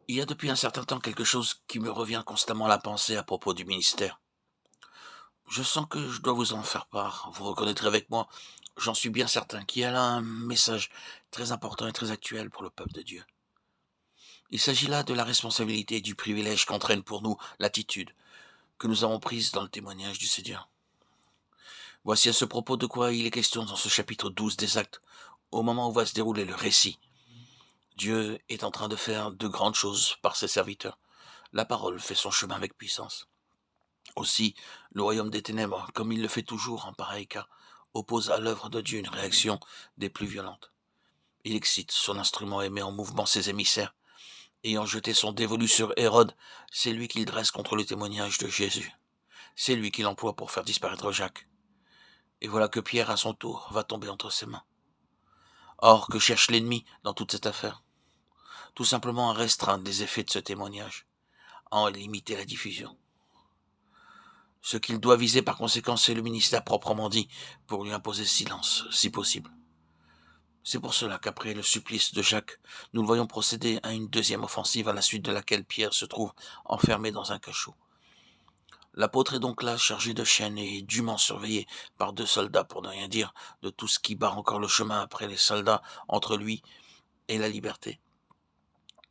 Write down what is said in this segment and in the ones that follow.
Il y a depuis un certain temps quelque chose qui me revient constamment à la pensée à propos du ministère. Je sens que je dois vous en faire part. Vous reconnaîtrez avec moi, j'en suis bien certain, qu'il y a là un message très important et très actuel pour le peuple de Dieu. Il s'agit là de la responsabilité et du privilège qu'entraîne pour nous l'attitude que nous avons prise dans le témoignage du Seigneur. Voici à ce propos de quoi il est question dans ce chapitre 12 des Actes, au moment où va se dérouler le récit. Dieu est en train de faire de grandes choses par ses serviteurs. La parole fait son chemin avec puissance. Aussi, le royaume des ténèbres, comme il le fait toujours en pareil cas, oppose à l'œuvre de Dieu une réaction des plus violentes. Il excite son instrument et met en mouvement ses émissaires. Ayant jeté son dévolu sur Hérode, c'est lui qu'il dresse contre le témoignage de Jésus. C'est lui qu'il emploie pour faire disparaître Jacques. Et voilà que Pierre, à son tour, va tomber entre ses mains. Or, que cherche l'ennemi dans toute cette affaire? Tout simplement à restreindre les effets de ce témoignage, à en limiter la diffusion. Ce qu'il doit viser par conséquent, c'est le ministère proprement dit, pour lui imposer silence, si possible. C'est pour cela qu'après le supplice de Jacques, nous le voyons procéder à une deuxième offensive à la suite de laquelle Pierre se trouve enfermé dans un cachot. L'apôtre est donc là chargé de chaînes et dûment surveillé par 2 soldats, pour ne rien dire de tout ce qui barre encore le chemin après les soldats entre lui et la liberté.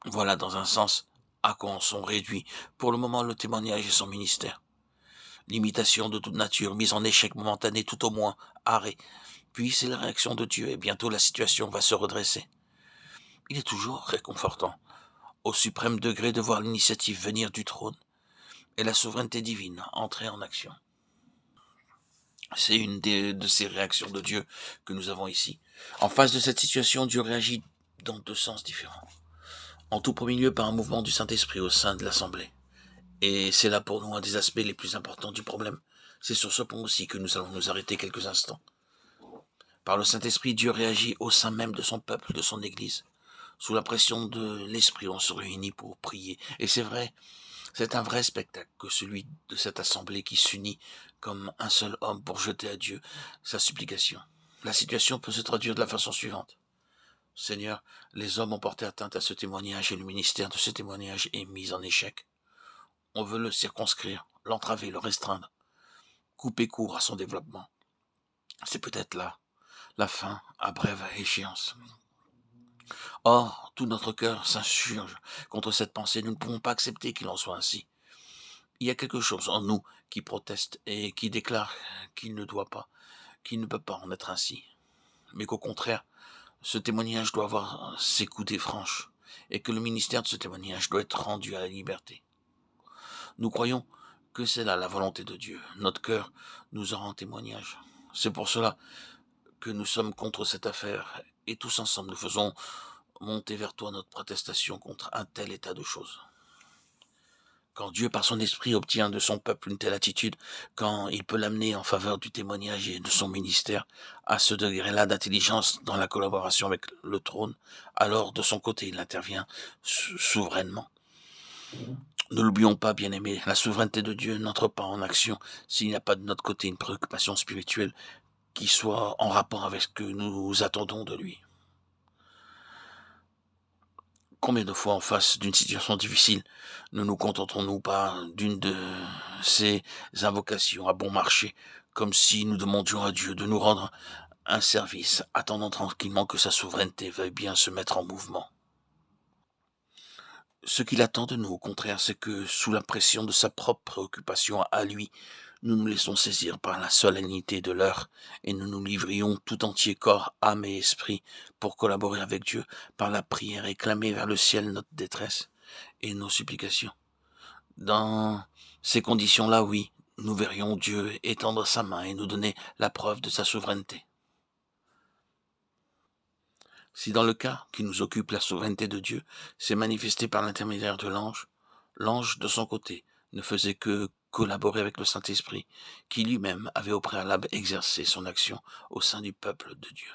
Voilà dans un sens à quoi en sont réduits pour le moment le témoignage et son ministère. Limitation de toute nature, mise en échec momentané tout au moins, arrêt. Puis c'est la réaction de Dieu et bientôt la situation va se redresser. Il est toujours réconfortant, au suprême degré, de voir l'initiative venir du trône et la souveraineté divine entrer en action. C'est une de ces réactions de Dieu que nous avons ici. En face de cette situation, Dieu réagit dans 2 sens différents. En tout premier lieu, par un mouvement du Saint-Esprit au sein de l'Assemblée. Et c'est là pour nous un des aspects les plus importants du problème. C'est sur ce point aussi que nous allons nous arrêter quelques instants. Par le Saint-Esprit, Dieu réagit au sein même de son peuple, de son Église. Sous la pression de l'Esprit, on se réunit pour prier. Et c'est vrai, c'est un vrai spectacle que celui de cette assemblée qui s'unit comme un seul homme pour jeter à Dieu sa supplication. La situation peut se traduire de la façon suivante. Seigneur, les hommes ont porté atteinte à ce témoignage et le ministère de ce témoignage est mis en échec. On veut le circonscrire, l'entraver, le restreindre, couper court à son développement. C'est peut-être là la fin à brève échéance. Or, tout notre cœur s'insurge contre cette pensée. Nous ne pouvons pas accepter qu'il en soit ainsi. Il y a quelque chose en nous qui proteste et qui déclare qu'il ne doit pas, qu'il ne peut pas en être ainsi. Mais qu'au contraire, ce témoignage doit avoir ses coudées franches et que le ministère de ce témoignage doit être rendu à la liberté. Nous croyons que c'est là la volonté de Dieu. Notre cœur nous en rend témoignage. C'est pour cela que nous sommes contre cette affaire et tous ensemble nous faisons monter vers toi notre protestation contre un tel état de choses. Quand Dieu, par son esprit, obtient de son peuple une telle attitude, quand il peut l'amener en faveur du témoignage et de son ministère, à ce degré-là d'intelligence dans la collaboration avec le trône, alors de son côté il intervient souverainement. Ne l'oublions pas, bien-aimés, la souveraineté de Dieu n'entre pas en action s'il n'y a pas de notre côté une préoccupation spirituelle qui soit en rapport avec ce que nous attendons de lui. Combien de fois, en face d'une situation difficile, ne nous contentons-nous pas d'une de ces invocations à bon marché, comme si nous demandions à Dieu de nous rendre un service, attendant tranquillement que sa souveraineté veuille bien se mettre en mouvement. Ce qu'il attend de nous, au contraire, c'est que, sous la pression de sa propre préoccupation à lui, nous nous laissons saisir par la solennité de l'heure et nous nous livrions tout entier, corps, âme et esprit, pour collaborer avec Dieu par la prière et clamer vers le ciel notre détresse et nos supplications. Dans ces conditions-là, oui, nous verrions Dieu étendre sa main et nous donner la preuve de sa souveraineté. Si dans le cas qui nous occupe la souveraineté de Dieu s'est manifestée par l'intermédiaire de l'ange, l'ange, de son côté, ne faisait que collaborer avec le Saint-Esprit, qui lui-même avait au préalable exercé son action au sein du peuple de Dieu.